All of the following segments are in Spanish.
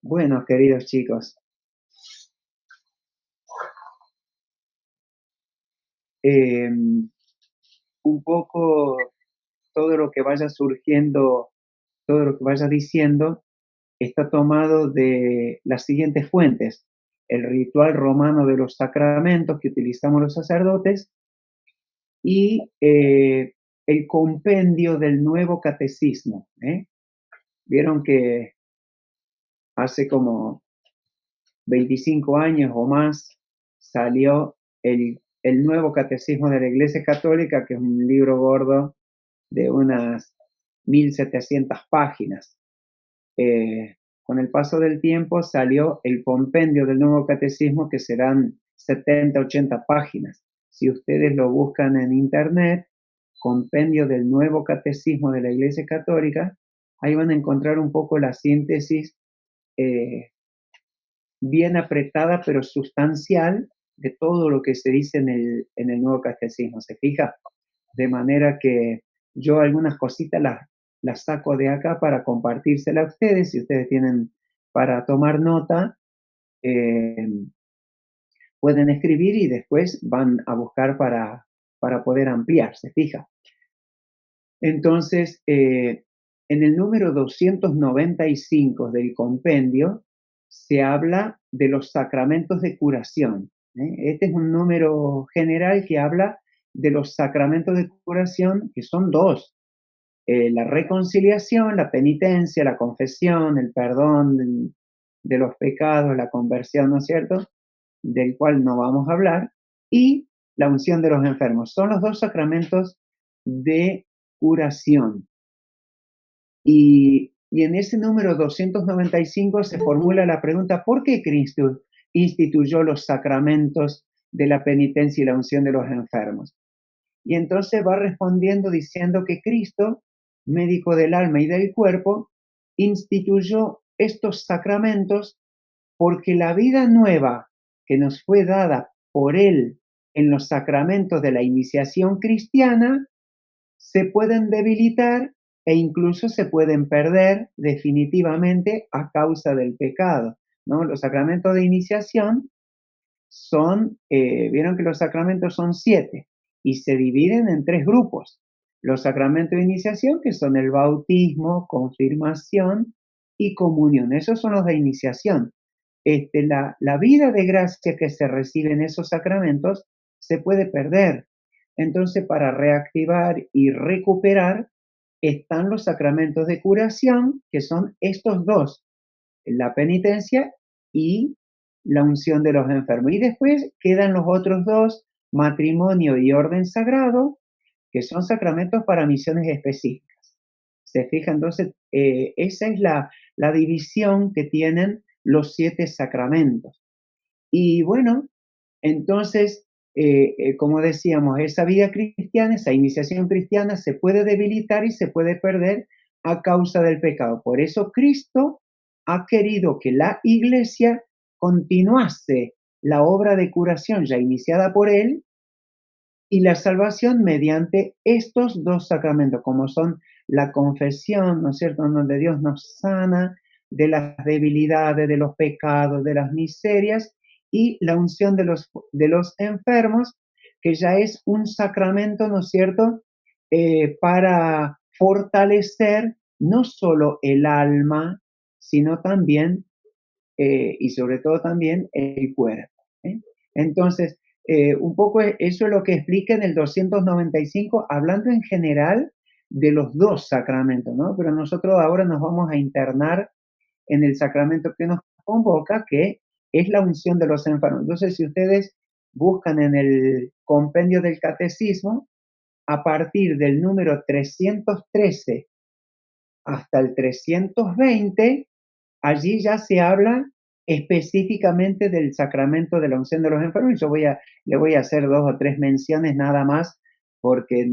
Bueno, queridos chicos, un poco todo lo que vaya surgiendo, todo lo que vaya diciendo, está tomado de las siguientes fuentes: el ritual romano de los sacramentos que utilizamos los sacerdotes y el compendio del Nuevo Catecismo. Vieron que hace como 25 años o más salió el Nuevo Catecismo de la Iglesia Católica, que es un libro gordo de unas 1700 páginas. Con el paso del tiempo salió el compendio del Nuevo Catecismo, que serán 70, 80 páginas. Si ustedes lo buscan en internet, compendio del Nuevo Catecismo de la Iglesia Católica, ahí van a encontrar un poco la síntesis eh, bien apretada pero sustancial de todo lo que se dice en el Nuevo Catecismo, ¿se fija? De manera que yo algunas cositas las saco de acá para compartírsela a ustedes, si ustedes tienen para tomar nota, eh, pueden escribir y después van a buscar para poder ampliar, ¿se fija? Entonces, en el número 295 del compendio se habla de los sacramentos de curación. Este es un número general que habla de los sacramentos de curación, que son dos: la reconciliación, la penitencia, la confesión, el perdón de los pecados, la conversión, ¿no es cierto?, del cual no vamos a hablar, y la unción de los enfermos. Son los dos sacramentos de curación. Y en ese número 295 se formula la pregunta: ¿por qué Cristo instituyó los sacramentos de la penitencia y la unción de los enfermos? Y entonces va respondiendo diciendo que Cristo, médico del alma y del cuerpo, instituyó estos sacramentos porque la vida nueva que nos fue dada por Él en los sacramentos de la iniciación cristiana se pueden debilitar e incluso se pueden perder definitivamente a causa del pecado, ¿no? Los sacramentos de iniciación son, vieron que los sacramentos son 7 y se dividen en 3 grupos. Los sacramentos de iniciación, que son el bautismo, confirmación y comunión. Esos son los de iniciación. La vida de gracia que se recibe en esos sacramentos se puede perder. Entonces, para reactivar y recuperar, están los sacramentos de curación, que son estos dos: la penitencia y la unción de los enfermos. Y después quedan los otros dos: matrimonio y orden sagrado, que son sacramentos para misiones específicas. ¿Se fija? Entonces, esa es la división que tienen los 7 sacramentos. Y bueno, entonces, como decíamos, esa vida cristiana, esa iniciación cristiana se puede debilitar y se puede perder a causa del pecado. Por eso Cristo ha querido que la iglesia continuase la obra de curación ya iniciada por Él y la salvación mediante estos dos sacramentos, como son la confesión, ¿no es cierto?, en donde Dios nos sana de las debilidades, de los pecados, de las miserias, y la unción de los enfermos, que ya es un sacramento, ¿no es cierto?, para fortalecer no solo el alma, sino también y sobre todo también el cuerpo. ¿eh? Entonces, un poco eso es lo que explica en el 295, hablando en general de los dos sacramentos, ¿no? Pero nosotros ahora nos vamos a internar en el sacramento que nos convoca, que es la unción de los enfermos. Entonces, si ustedes buscan en el compendio del catecismo, a partir del número 313 hasta el 320, allí ya se habla específicamente del sacramento de la unción de los enfermos. Y yo le voy a hacer 2 o 3 menciones nada más, porque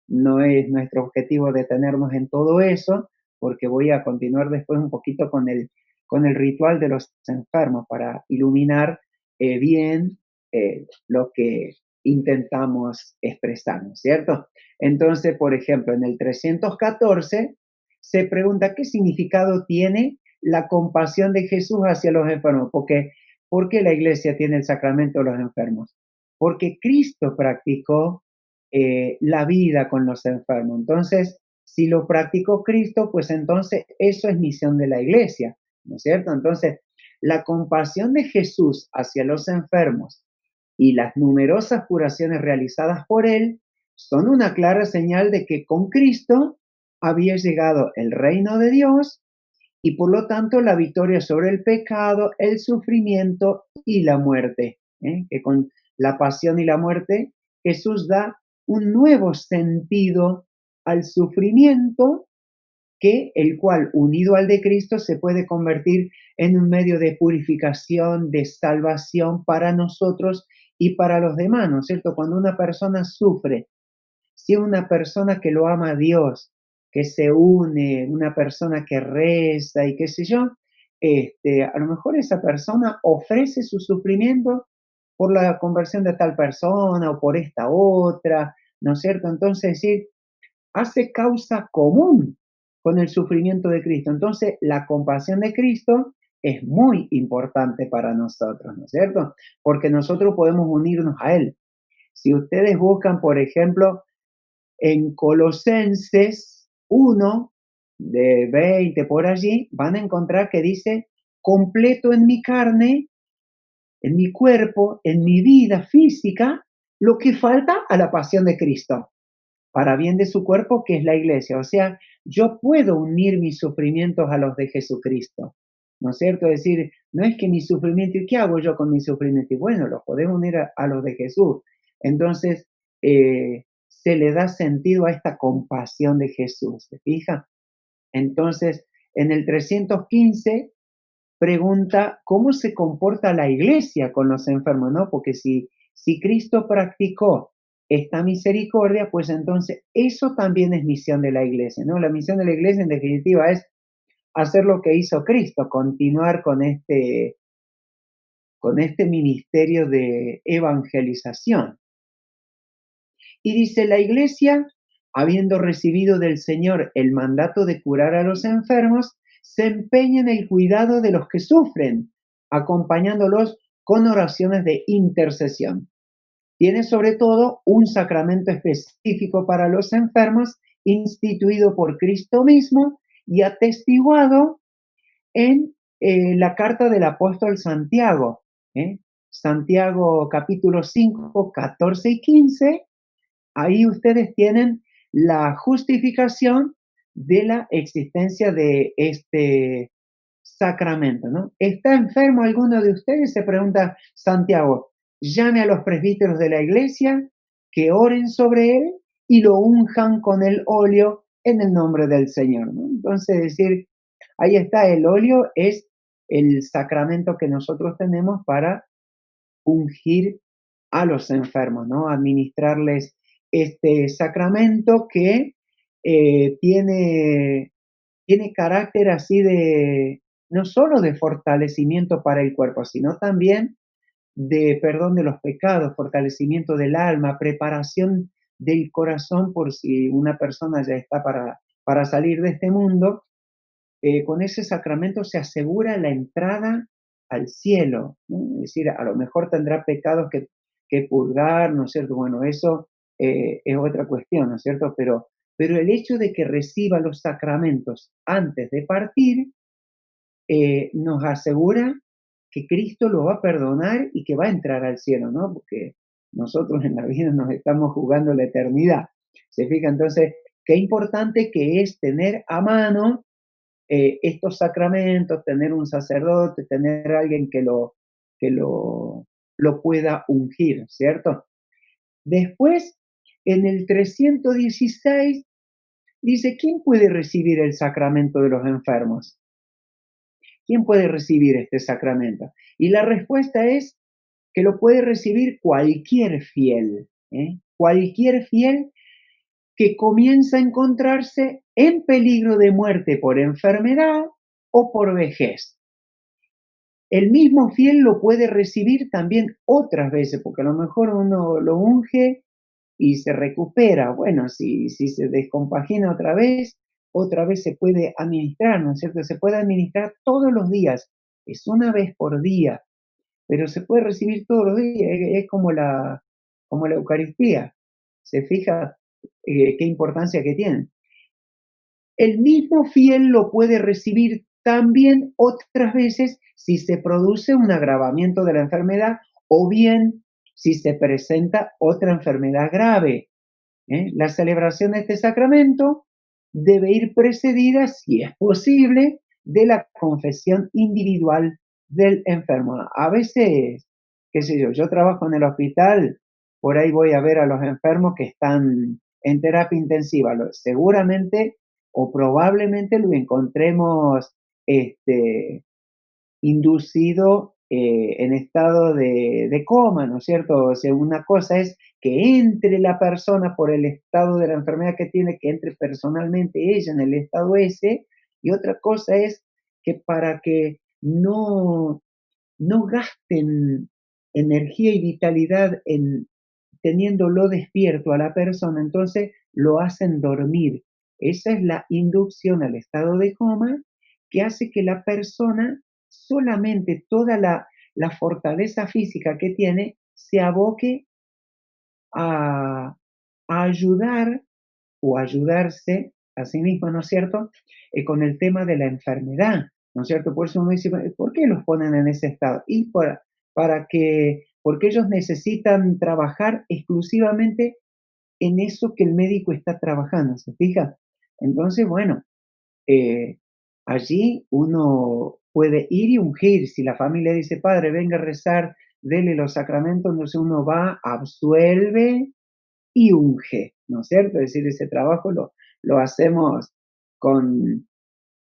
no es nuestro objetivo detenernos en todo eso, porque voy a continuar después un poquito con el ritual de los enfermos para iluminar bien lo que intentamos expresar, ¿no es cierto? Entonces, por ejemplo, en el 314 se pregunta qué significado tiene la compasión de Jesús hacia los enfermos. ¿Por qué la iglesia tiene el sacramento de los enfermos? Porque Cristo practicó la vida con los enfermos. Entonces, si lo practicó Cristo, pues entonces eso es misión de la iglesia, ¿no es cierto? Entonces, la compasión de Jesús hacia los enfermos y las numerosas curaciones realizadas por él son una clara señal de que con Cristo había llegado el reino de Dios y por lo tanto la victoria sobre el pecado, el sufrimiento y la muerte. Que con la pasión y la muerte Jesús da un nuevo sentido al sufrimiento, que el cual, unido al de Cristo, se puede convertir en un medio de purificación, de salvación para nosotros y para los demás, ¿no es cierto? Cuando una persona sufre, si una persona que lo ama a Dios, que se une, una persona que reza y qué sé yo, a lo mejor esa persona ofrece su sufrimiento por la conversión de tal persona o por esta otra, ¿no es cierto? Entonces, decir, hace causa común con el sufrimiento de Cristo. Entonces, la compasión de Cristo es muy importante para nosotros, ¿no es cierto? Porque nosotros podemos unirnos a Él. Si ustedes buscan, por ejemplo, en Colosenses 1, de 20 por allí, van a encontrar que dice, completo en mi carne, en mi cuerpo, en mi vida física, lo que falta a la pasión de Cristo, para bien de su cuerpo, que es la iglesia. O sea, yo puedo unir mis sufrimientos a los de Jesucristo, ¿no es cierto? Es decir, no es que mi sufrimiento, ¿y qué hago yo con mi sufrimiento? Y bueno, los podemos unir a los de Jesús. Entonces, se le da sentido a esta compasión de Jesús, ¿se fija? Entonces, en el 315 pregunta cómo se comporta la iglesia con los enfermos, ¿no? Porque si Cristo practicó esta misericordia, pues entonces eso también es misión de la iglesia, ¿no? La misión de la iglesia en definitiva es hacer lo que hizo Cristo, continuar con este ministerio de evangelización. Y dice, la iglesia, habiendo recibido del Señor el mandato de curar a los enfermos, se empeña en el cuidado de los que sufren, acompañándolos con oraciones de intercesión. Tiene sobre todo un sacramento específico para los enfermos, instituido por Cristo mismo y atestiguado en la carta del apóstol Santiago. Santiago capítulo 5, 14 y 15. Ahí ustedes tienen la justificación de la existencia de este sacramento, ¿no? ¿Está enfermo alguno de ustedes? Se pregunta Santiago. Llame a los presbíteros de la iglesia que oren sobre él y lo unjan con el óleo en el nombre del Señor, ¿no? Entonces, decir, ahí está, el óleo es el sacramento que nosotros tenemos para ungir a los enfermos, ¿no? Administrarles este sacramento que tiene carácter así de, no solo de fortalecimiento para el cuerpo, sino también de perdón de los pecados, fortalecimiento del alma, preparación del corazón por si una persona ya está para salir de este mundo. Con ese sacramento se asegura la entrada al cielo, ¿no? Es decir, a lo mejor tendrá pecados que purgar, ¿no es cierto? Bueno, eso es otra cuestión, ¿no es cierto? Pero el hecho de que reciba los sacramentos antes de partir nos asegura que Cristo lo va a perdonar y que va a entrar al cielo, ¿no? Porque nosotros en la vida nos estamos jugando la eternidad. ¿Se fija? Entonces, qué importante que es tener a mano estos sacramentos, tener un sacerdote, tener alguien que lo pueda ungir, ¿cierto? Después, en el 316, dice, ¿quién puede recibir el sacramento de los enfermos? ¿Quién puede recibir este sacramento? Y la respuesta es que lo puede recibir cualquier fiel, cualquier fiel que comienza a encontrarse en peligro de muerte por enfermedad o por vejez. El mismo fiel lo puede recibir también otras veces, porque a lo mejor uno lo unge y se recupera. Bueno, si se descompagina otra vez, otra vez se puede administrar, ¿no es cierto? Se puede administrar todos los días, es una vez por día, pero se puede recibir todos los días, es como la Eucaristía. ¿Se fija qué importancia que tiene? El mismo fiel lo puede recibir también otras veces si se produce un agravamiento de la enfermedad o bien si se presenta otra enfermedad grave. La celebración de este sacramento debe ir precedida, si es posible, de la confesión individual del enfermo. A veces, qué sé yo trabajo en el hospital, por ahí voy a ver a los enfermos que están en terapia intensiva. Seguramente o probablemente lo encontremos este, inducido en estado de coma, ¿no es cierto? O sea, una cosa es que entre la persona por el estado de la enfermedad que tiene, que entre personalmente ella en el estado ese, y otra cosa es que para que no gasten energía y vitalidad en teniéndolo despierto a la persona, entonces lo hacen dormir. Esa es la inducción al estado de coma que hace que la persona solamente toda la fortaleza física que tiene se aboque a, a ayudar o ayudarse a sí mismo, ¿no es cierto? Con el tema de la enfermedad, ¿no es cierto? Por eso uno dice, ¿por qué los ponen en ese estado? Y porque ellos necesitan trabajar exclusivamente en eso que el médico está trabajando, ¿se fija? Entonces, bueno, eh, allí uno puede ir y ungir. Si la familia dice, padre, venga a rezar, dele los sacramentos, entonces uno va, absuelve y unge, ¿no es cierto? Es decir, ese trabajo lo hacemos con,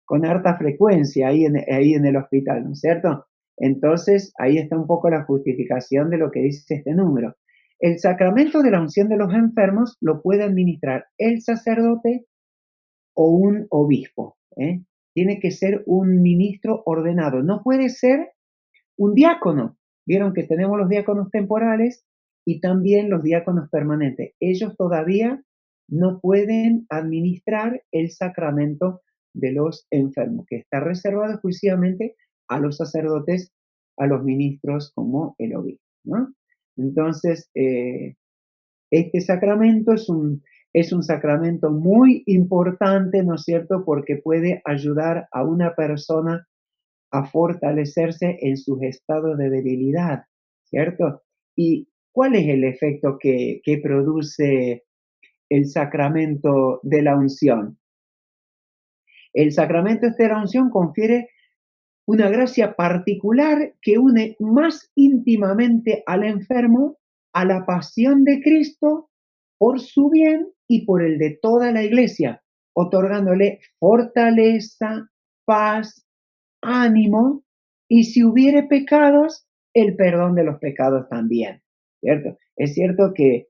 con harta frecuencia ahí en el hospital, ¿no es cierto? Entonces, ahí está un poco la justificación de lo que dice este número. El sacramento de la unción de los enfermos lo puede administrar el sacerdote o un obispo. Tiene que ser un ministro ordenado. No puede ser un diácono. Vieron que tenemos los diáconos temporales y también los diáconos permanentes. Ellos todavía no pueden administrar el sacramento de los enfermos, que está reservado exclusivamente a los sacerdotes, a los ministros como el obispo, ¿no? Entonces, este sacramento es un sacramento muy importante, ¿no es cierto?, porque puede ayudar a una persona a fortalecerse en sus estados de debilidad, ¿cierto? ¿Y cuál es el efecto que produce el sacramento de la unción? El sacramento de la unción confiere una gracia particular que une más íntimamente al enfermo a la pasión de Cristo por su bien y por el de toda la iglesia, otorgándole fortaleza, paz, ánimo, y si hubiere pecados, el perdón de los pecados también, ¿cierto? Es cierto que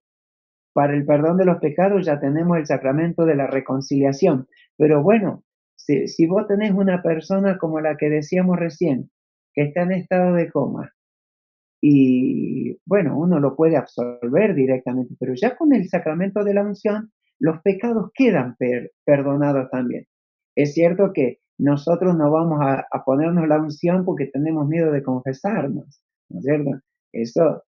para el perdón de los pecados ya tenemos el sacramento de la reconciliación, pero bueno, si vos tenés una persona como la que decíamos recién, que está en estado de coma, y bueno, uno lo puede absolver directamente, pero ya con el sacramento de la unción, los pecados quedan perdonados también. Es cierto que nosotros no vamos a ponernos la unción porque tenemos miedo de confesarnos, ¿no es cierto? Eso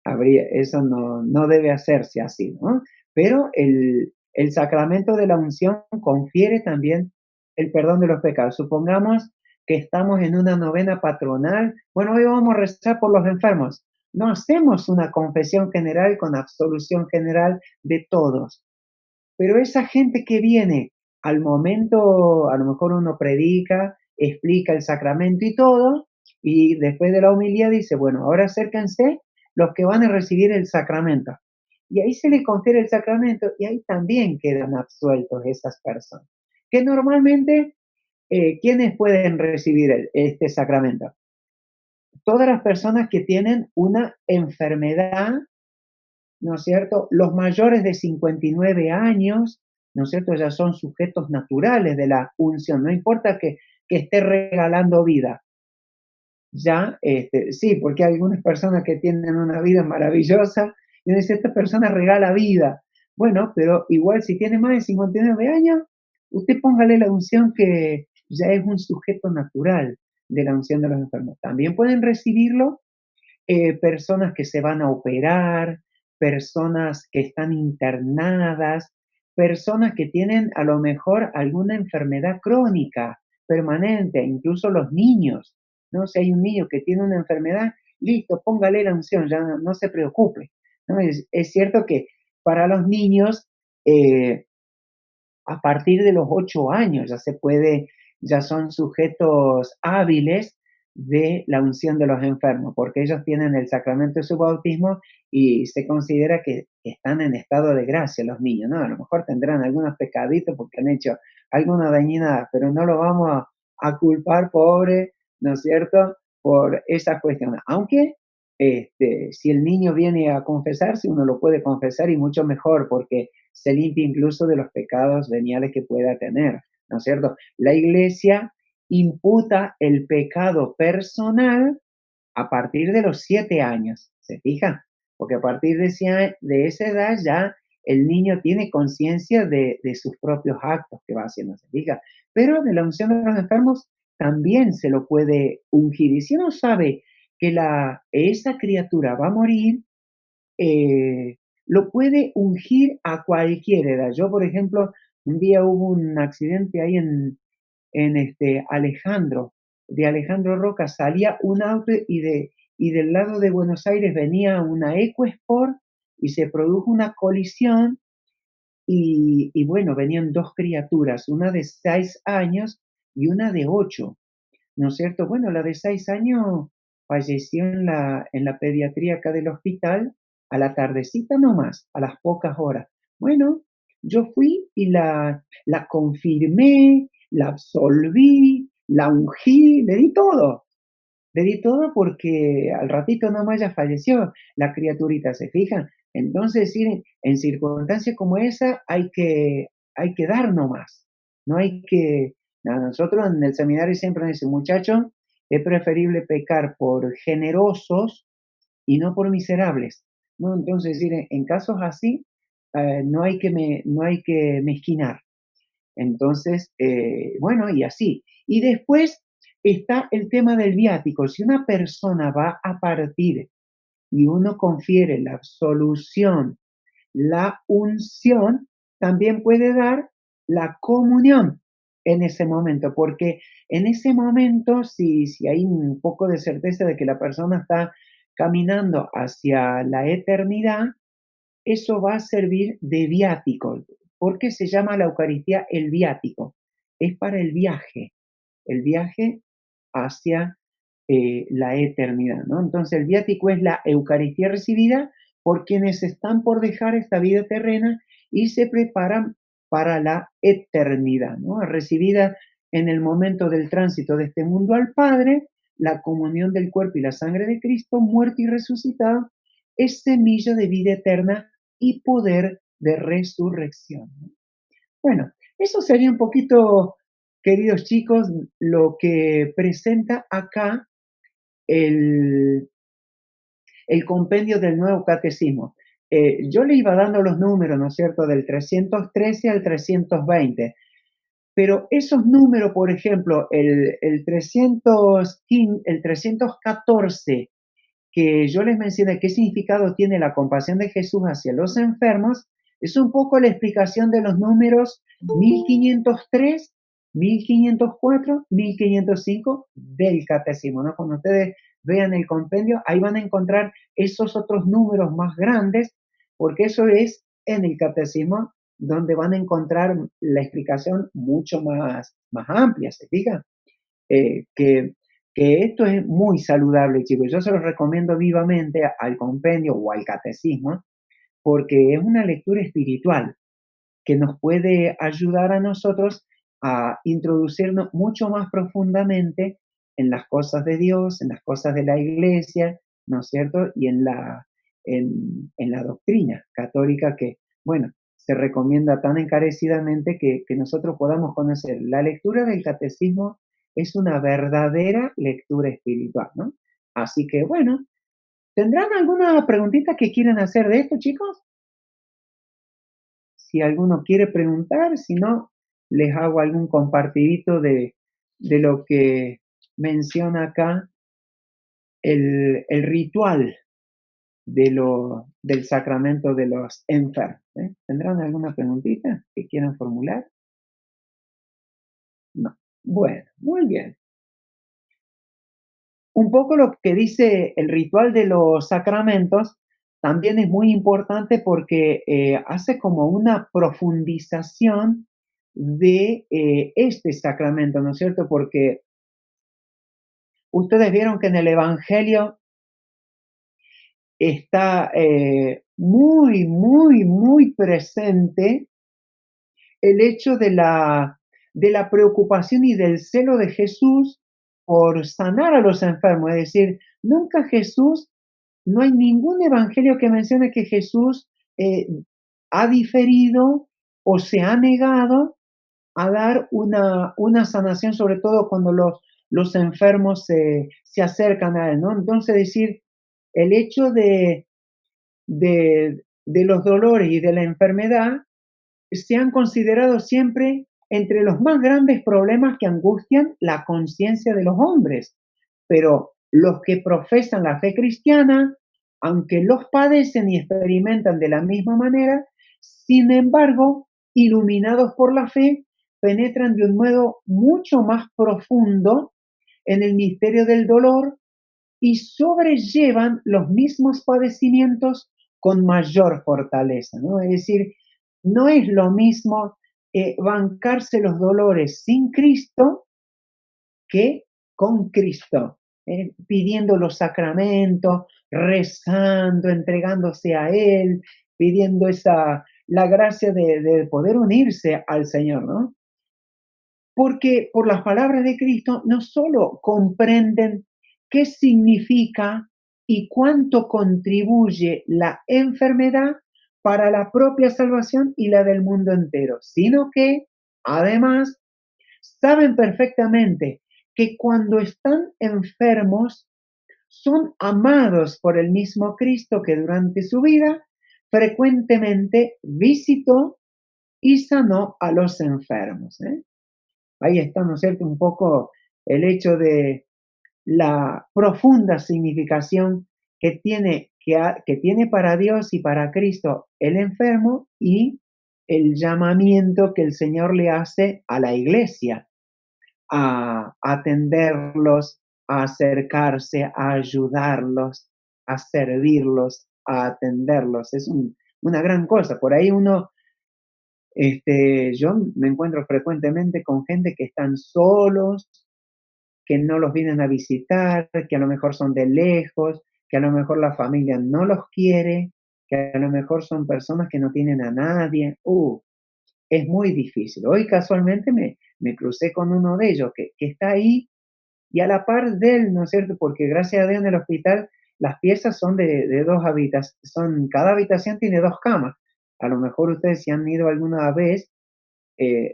eso no debe hacerse así, ¿no? Pero el sacramento de la unción confiere también el perdón de los pecados. Supongamos que estamos en una novena patronal. Bueno, hoy vamos a rezar por los enfermos. No hacemos una confesión general con absolución general de todos. Pero esa gente que viene al momento, a lo mejor uno predica, explica el sacramento y todo, y después de la homilía dice, bueno, ahora acérquense los que van a recibir el sacramento. Y ahí se les confiere el sacramento y ahí también quedan absueltos esas personas. Que normalmente, ¿quiénes pueden recibir este sacramento? Todas las personas que tienen una enfermedad, ¿no es cierto? Los mayores de 59 años, ¿no es cierto? Ya son sujetos naturales de la unción, no importa que esté regalando vida. Ya, sí, porque hay algunas personas que tienen una vida maravillosa y uno dice, esta persona regala vida. Bueno, pero igual si tiene más de 59 años, usted póngale la unción que ya es un sujeto natural de la unción de los enfermos. También pueden recibirlo personas que se van a operar, personas que están internadas, personas que tienen a lo mejor alguna enfermedad crónica permanente, incluso los niños, ¿no? Si hay un niño que tiene una enfermedad, listo, póngale la unción, ya no se preocupe, ¿no? Es cierto que para los niños, eh, a partir de los 8 años ya se puede, ya son sujetos hábiles de la unción de los enfermos, porque ellos tienen el sacramento de su bautismo y se considera que están en estado de gracia los niños, ¿no? A lo mejor tendrán algunos pecaditos porque han hecho alguna dañinada, pero no lo vamos a culpar, pobre, ¿no es cierto?, por esa cuestión. Aunque si el niño viene a confesarse, uno lo puede confesar y mucho mejor, porque se limpia incluso de los pecados veniales que pueda tener, ¿no es cierto? La iglesia imputa el pecado personal a partir de los 7 años, ¿se fija? Porque a partir de esa edad ya el niño tiene conciencia de sus propios actos que va haciendo, ¿se fija? Pero de la unción de los enfermos también se lo puede ungir. Y si uno sabe que esa criatura va a morir, lo puede ungir a cualquier edad. Yo, por ejemplo, un día hubo un accidente ahí en Alejandro, de Alejandro Roca, salía un auto y del lado de Buenos Aires venía una EcoSport y se produjo una colisión y bueno, venían dos criaturas, una de 6 años y una de 8. ¿No es cierto? Bueno, la de 6 años falleció en la pediatría acá del hospital a la tardecita nomás, a las pocas horas. Bueno, yo fui y la confirmé, la absolví, la ungí, le di todo porque al ratito nomás ya falleció la criaturita, ¿se fijan? Entonces, sí, en circunstancias como esa hay que dar nomás, no hay que... Nosotros en el seminario siempre nos dicen, muchachos, es preferible pecar por generosos y no por miserables, ¿no? Entonces, sí, en casos así, no hay que mezquinar. Entonces, bueno, y así. Y después está el tema del viático. Si una persona va a partir y uno confiere la absolución, la unción, también puede dar la comunión en ese momento, porque en ese momento, si hay un poco de certeza de que la persona está caminando hacia la eternidad, eso va a servir de viático. ¿Por qué se llama la Eucaristía el viático? Es para el viaje hacia la eternidad, ¿no? Entonces el viático es la Eucaristía recibida por quienes están por dejar esta vida terrena y se preparan para la eternidad, ¿no? Recibida en el momento del tránsito de este mundo al Padre, la comunión del cuerpo y la sangre de Cristo, muerto y resucitado, es semilla de vida eterna y poder de resurrección, ¿no? Bueno, eso sería un poquito, queridos chicos, lo que presenta acá el, el compendio del Nuevo Catecismo. Yo le iba dando los números, ¿no es cierto?, del 313 al 320, pero esos números, por ejemplo, el 315, el 314, que yo les mencioné qué significado tiene la compasión de Jesús hacia los enfermos, es un poco la explicación de los números 1503, 1504, 1505 del catecismo, ¿no? Cuando ustedes vean el compendio, ahí van a encontrar esos otros números más grandes, porque eso es en el catecismo donde van a encontrar la explicación mucho más amplia, ¿se fijan? Eh, que, que esto es muy saludable, chicos. Yo se los recomiendo vivamente al compendio o al catecismo, porque es una lectura espiritual que nos puede ayudar a nosotros a introducirnos mucho más profundamente en las cosas de Dios, en las cosas de la iglesia, ¿no es cierto? Y en la doctrina católica que, bueno, se recomienda tan encarecidamente que nosotros podamos conocer. La lectura del catecismo es una verdadera lectura espiritual, ¿no? Así que, bueno, ¿tendrán alguna preguntita que quieran hacer de esto, chicos? Si alguno quiere preguntar, si no, les hago algún compartidito de lo que menciona acá el ritual del sacramento de los enfermos. ¿Tendrán alguna preguntita que quieran formular? No. Bueno, muy bien. Un poco lo que dice el ritual de los sacramentos también es muy importante porque hace como una profundización de este sacramento, ¿no es cierto? Porque ustedes vieron que en el Evangelio está muy, muy, muy presente el hecho de la preocupación y del celo de Jesús por sanar a los enfermos. Es decir, nunca Jesús, no hay ningún evangelio que mencione que Jesús eh, ha diferido o se ha negado a dar una sanación, sobre todo cuando los enfermos se acercan a él, ¿no? Entonces, decir, el hecho de los dolores y de la enfermedad se han considerado siempre entre los más grandes problemas que angustian la conciencia de los hombres. Pero los que profesan la fe cristiana, aunque los padecen y experimentan de la misma manera, sin embargo, iluminados por la fe, penetran de un modo mucho más profundo en el misterio del dolor y sobrellevan los mismos padecimientos con mayor fortaleza, ¿no? Es decir, no es lo mismo bancarse los dolores sin Cristo que con Cristo, pidiendo los sacramentos, rezando, entregándose a Él, pidiendo la gracia de poder unirse al Señor, ¿no? Porque por las palabras de Cristo no solo comprenden qué significa y cuánto contribuye la enfermedad para la propia salvación y la del mundo entero, sino que además saben perfectamente que cuando están enfermos son amados por el mismo Cristo que durante su vida frecuentemente visitó y sanó a los enfermos. Ahí está, ¿no es cierto?, un poco el hecho de la profunda significación que tiene para Dios y para Cristo el enfermo y el llamamiento que el Señor le hace a la iglesia a atenderlos, a acercarse, a ayudarlos, a servirlos, a atenderlos. Es una gran cosa. Por ahí yo me encuentro frecuentemente con gente que están solos, que no los vienen a visitar, que a lo mejor son de lejos, que a lo mejor la familia no los quiere, que a lo mejor son personas que no tienen a nadie. Es muy difícil. Hoy casualmente me crucé con uno de ellos que está ahí y a la par de él, ¿no es cierto? Porque gracias a Dios en el hospital las piezas son de dos habitaciones, cada habitación tiene dos camas. A lo mejor ustedes si han ido alguna vez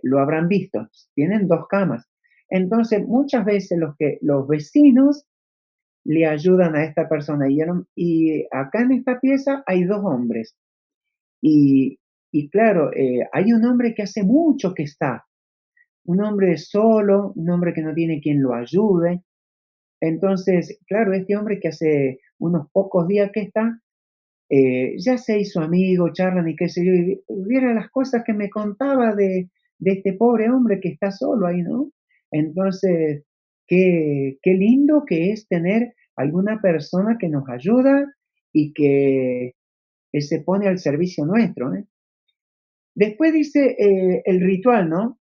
lo habrán visto, tienen dos camas. Entonces, muchas veces los vecinos le ayudan a esta persona y acá en esta pieza hay dos hombres y, y claro, hay un hombre que hace mucho que está, un hombre solo, un hombre que no tiene quien lo ayude. Entonces, claro, este hombre que hace unos pocos días que está, ya se hizo amigo, charlan y qué sé yo, y viera las cosas que me contaba de este pobre hombre que está solo ahí, ¿no? Entonces, qué lindo que es tener alguna persona que nos ayuda y que se pone al servicio nuestro, ¿eh? Después dice el ritual, ¿no?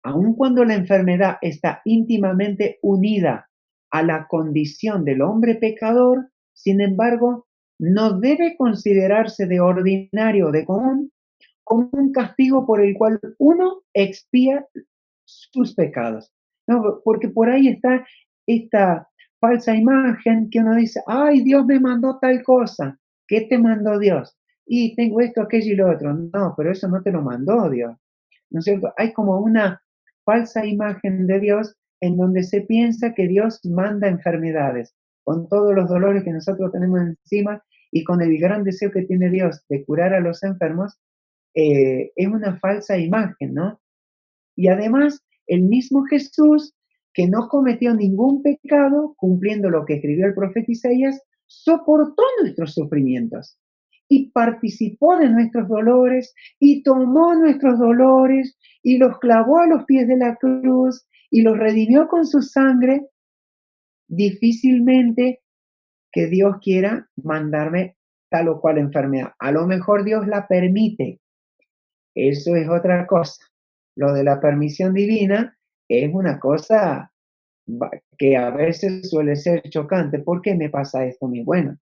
Aun cuando la enfermedad está íntimamente unida a la condición del hombre pecador, sin embargo, no debe considerarse de ordinario o de común como un castigo por el cual uno expía sus pecados. ¿No? Porque por ahí está esta falsa imagen que uno dice, ay, Dios me mandó tal cosa. ¿Qué te mandó Dios? Y tengo esto, aquello y lo otro. No, pero eso no te lo mandó Dios. ¿No es cierto? Hay como una falsa imagen de Dios en donde se piensa que Dios manda enfermedades, con todos los dolores que nosotros tenemos encima y con el gran deseo que tiene Dios de curar a los enfermos, es una falsa imagen, ¿no? Y además, el mismo Jesús, que no cometió ningún pecado, cumpliendo lo que escribió el profeta Isaías, soportó nuestros sufrimientos y participó de nuestros dolores y tomó nuestros dolores y los clavó a los pies de la cruz y los redimió con su sangre. Difícilmente que Dios quiera mandarme tal o cual enfermedad. A lo mejor Dios la permite. Eso es otra cosa. Lo de la permisión divina es una cosa que a veces suele ser chocante. ¿Por qué me pasa esto a mí? Bueno,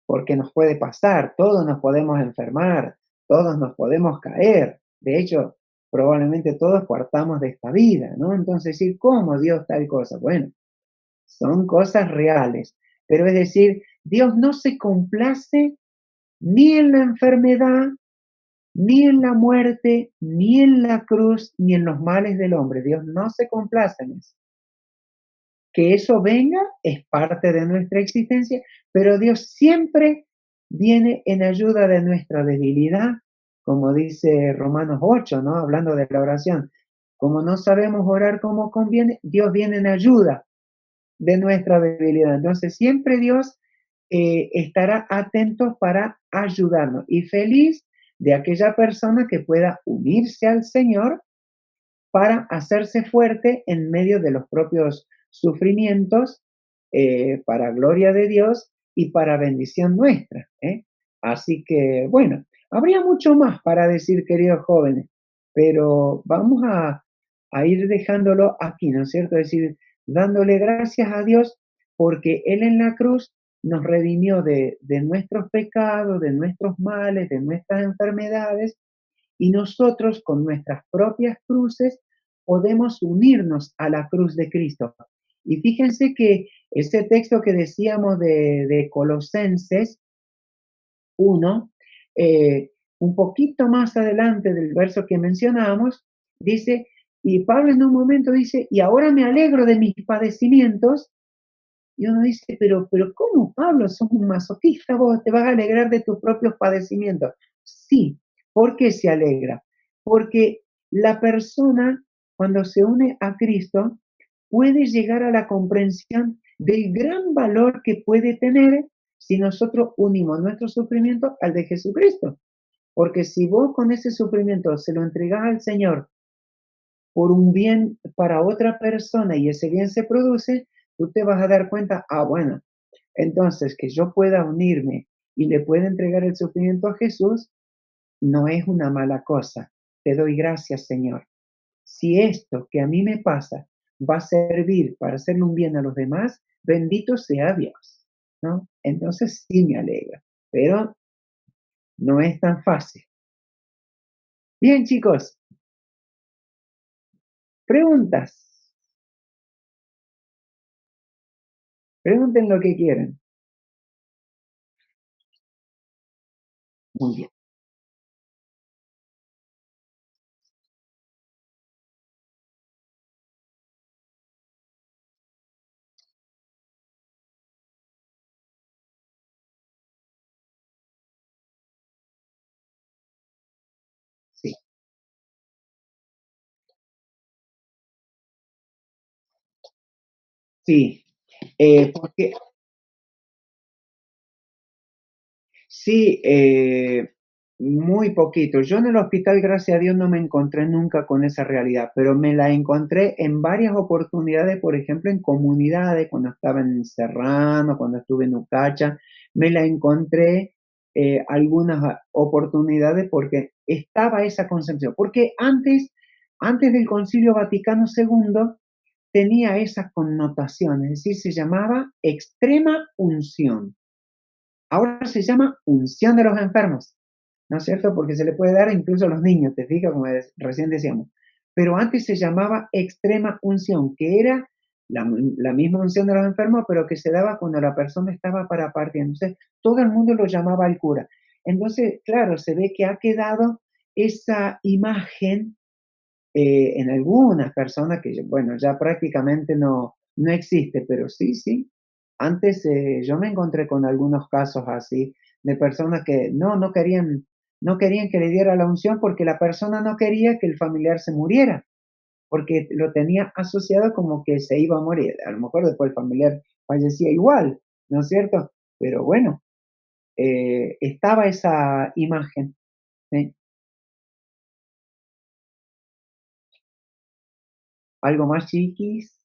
porque nos puede pasar, todos nos podemos enfermar, todos nos podemos caer. De hecho, probablemente todos partamos de esta vida, ¿no? Entonces, decir, ¿cómo Dios tal cosa? Bueno, son cosas reales. Pero es decir, Dios no se complace ni en la enfermedad, ni en la muerte, ni en la cruz, ni en los males del hombre. Dios no se complace en eso. Que eso venga es parte de nuestra existencia, pero Dios siempre viene en ayuda de nuestra debilidad, como dice Romanos 8, ¿no? Hablando de la oración. Como no sabemos orar como conviene, Dios viene en ayuda de nuestra debilidad. Entonces, siempre Dios estará atento para ayudarnos y feliz de aquella persona que pueda unirse al Señor para hacerse fuerte en medio de los propios sufrimientos, para gloria de Dios y para bendición nuestra. Así que, bueno, habría mucho más para decir, queridos jóvenes, pero vamos a ir dejándolo aquí, ¿no es cierto? Es decir, dándole gracias a Dios porque Él en la cruz nos redimió de nuestros pecados, de nuestros males, de nuestras enfermedades, y nosotros con nuestras propias cruces podemos unirnos a la cruz de Cristo. Y fíjense que ese texto que decíamos de Colosenses 1, un poquito más adelante del verso que mencionábamos, dice, y Pablo en un momento dice, y ahora me alegro de mis padecimientos. Y uno dice, pero ¿cómo, Pablo? Sos un masoquista, vos te vas a alegrar de tus propios padecimientos. Sí, ¿por qué se alegra? Porque la persona, cuando se une a Cristo, puede llegar a la comprensión del gran valor que puede tener si nosotros unimos nuestro sufrimiento al de Jesucristo. Porque si vos con ese sufrimiento se lo entregás al Señor por un bien para otra persona y ese bien se produce, tú te vas a dar cuenta, bueno, entonces que yo pueda unirme y le pueda entregar el sufrimiento a Jesús, no es una mala cosa. Te doy gracias, Señor. Si esto que a mí me pasa va a servir para hacerle un bien a los demás, bendito sea Dios, ¿no? Entonces sí me alegra, pero no es tan fácil. Bien, chicos, preguntas. Pregunten lo que quieran. Muy bien. Sí, sí. Porque sí, muy poquito. Yo en el hospital, gracias a Dios, no me encontré nunca con esa realidad, pero me la encontré en varias oportunidades, por ejemplo, en comunidades, cuando estaba en Serrano, cuando estuve en Ucacha, me la encontré algunas oportunidades porque estaba esa concepción. Porque antes del Concilio Vaticano II, tenía esa connotación, es decir, se llamaba extrema unción. Ahora se llama unción de los enfermos, ¿no es cierto? Porque se le puede dar incluso a los niños, te fijas, como recién decíamos. Pero antes se llamaba extrema unción, que era la misma unción de los enfermos, pero que se daba cuando la persona estaba para partir. Entonces, todo el mundo lo llamaba al cura. Entonces, claro, se ve que ha quedado esa imagen en algunas personas que, bueno, ya prácticamente no existe, pero sí, sí. Antes yo me encontré con algunos casos así de personas que no querían no querían que le diera la unción porque la persona no quería que el familiar se muriera, porque lo tenía asociado como que se iba a morir. A lo mejor después el familiar fallecía igual, ¿no es cierto? Pero bueno, estaba esa imagen. ¿Sí? Algo más chiquis,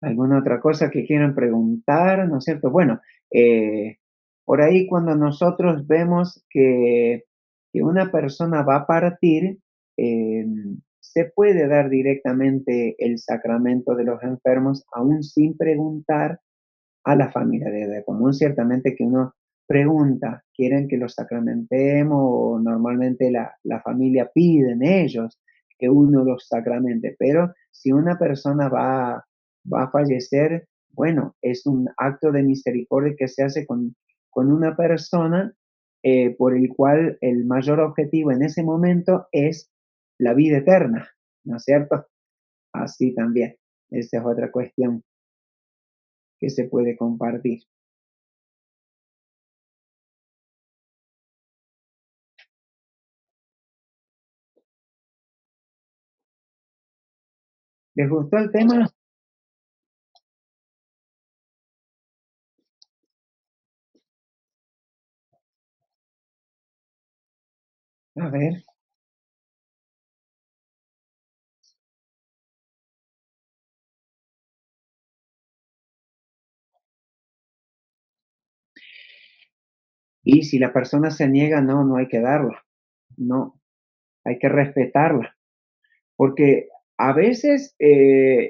alguna otra cosa que quieran preguntar, ¿no es cierto? Bueno, eh, por ahí cuando nosotros vemos que una persona va a partir, se puede dar directamente el sacramento de los enfermos, aún sin preguntar a la familia. De común, ciertamente que uno pregunta, ¿quieren que los sacramentemos? O normalmente la familia piden ellos que uno los sacramente, pero si una persona va a fallecer, bueno, es un acto de misericordia que se hace con una persona por el cual el mayor objetivo en ese momento es la vida eterna, ¿no es cierto? Así también, esa es otra cuestión que se puede compartir. ¿Les gustó el tema? A ver. Y si la persona se niega, no, no hay que darla. No, hay que respetarla. Porque a veces,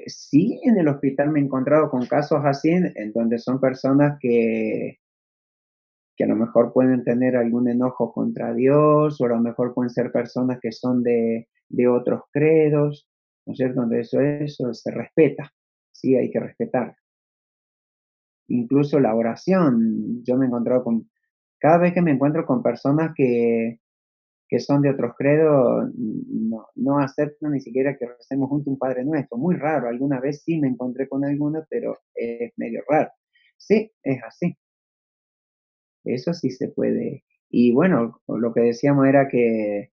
sí, en el hospital me he encontrado con casos así, en donde son personas que a lo mejor pueden tener algún enojo contra Dios, o a lo mejor pueden ser personas que son de otros credos, ¿no es cierto? Donde eso se respeta, sí, hay que respetar. Incluso la oración, yo me he encontrado con, cada vez que me encuentro con personas que son de otros credos, no, no aceptan ni siquiera que recemos juntos un Padre Nuestro. Muy raro, alguna vez sí me encontré con alguno, pero es medio raro. Sí, es así, eso sí se puede. Y bueno, lo que decíamos era que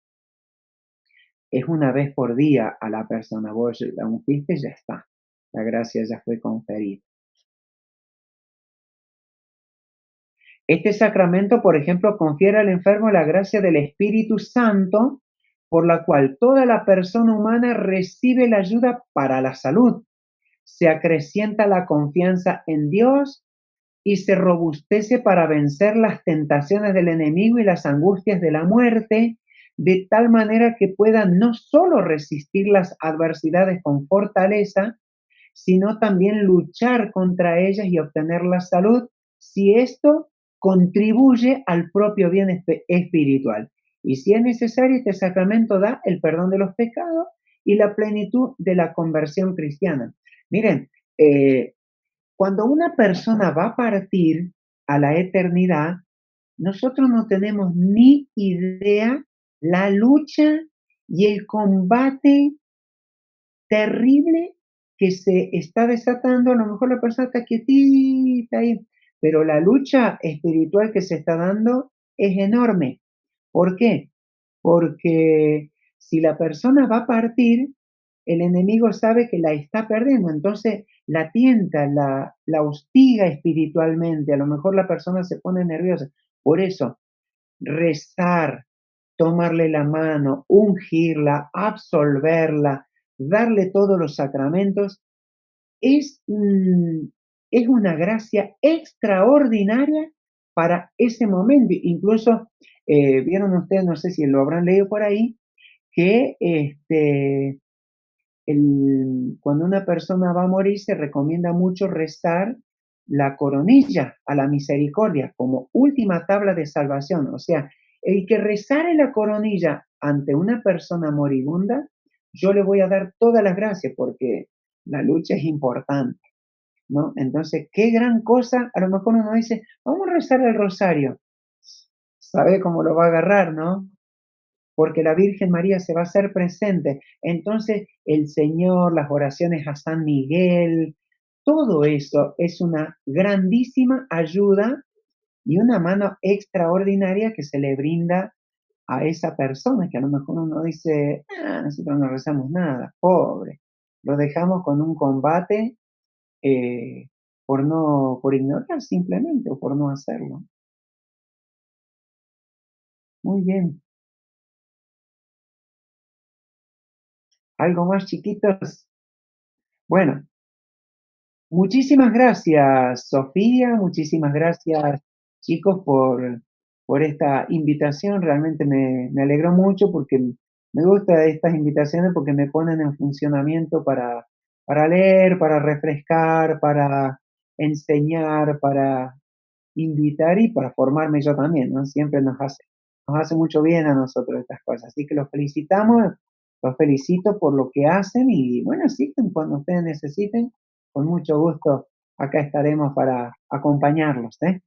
es una vez por día a la persona, vos la ungiste, ya está, la gracia ya fue conferida. Este sacramento, por ejemplo, confiere al enfermo la gracia del Espíritu Santo, por la cual toda la persona humana recibe la ayuda para la salud, se acrecienta la confianza en Dios y se robustece para vencer las tentaciones del enemigo y las angustias de la muerte, de tal manera que pueda no solo resistir las adversidades con fortaleza, sino también luchar contra ellas y obtener la salud, si esto contribuye al propio bien espiritual. Y si es necesario, este sacramento da el perdón de los pecados y la plenitud de la conversión cristiana. Miren, cuando una persona va a partir a la eternidad, nosotros no tenemos ni idea la lucha y el combate terrible que se está desatando. A lo mejor la persona está quietita ahí, pero la lucha espiritual que se está dando es enorme. ¿Por qué? Porque si la persona va a partir, el enemigo sabe que la está perdiendo, entonces la tienta, la hostiga espiritualmente, a lo mejor la persona se pone nerviosa. Por eso, rezar, tomarle la mano, ungirla, absolverla, darle todos los sacramentos, es, es una gracia extraordinaria para ese momento. Incluso, vieron ustedes, no sé si lo habrán leído por ahí, que cuando una persona va a morir se recomienda mucho rezar la coronilla a la misericordia como última tabla de salvación. O sea, el que rezare la coronilla ante una persona moribunda, yo le voy a dar todas las gracias porque la lucha es importante, ¿no? Entonces, qué gran cosa, a lo mejor uno dice, vamos a rezar el rosario. ¿Sabe cómo lo va a agarrar, no? Porque la Virgen María se va a hacer presente. Entonces, el Señor, las oraciones a San Miguel, todo eso es una grandísima ayuda y una mano extraordinaria que se le brinda a esa persona que a lo mejor uno dice, ah, nosotros no rezamos nada, pobre. Lo dejamos con un combate por ignorar simplemente o por no hacerlo. Muy bien. ¿Algo más, chiquitos? Bueno, muchísimas gracias, Sofía. Muchísimas gracias, chicos, por esta invitación. Realmente me alegró mucho porque me gustan estas invitaciones porque me ponen en funcionamiento para leer, para refrescar, para enseñar, para invitar y para formarme yo también, ¿no? Siempre nos hace mucho bien a nosotros estas cosas. Así que los felicitamos, los felicito por lo que hacen y bueno, sí, cuando ustedes necesiten, con mucho gusto acá estaremos para acompañarlos, ¿eh?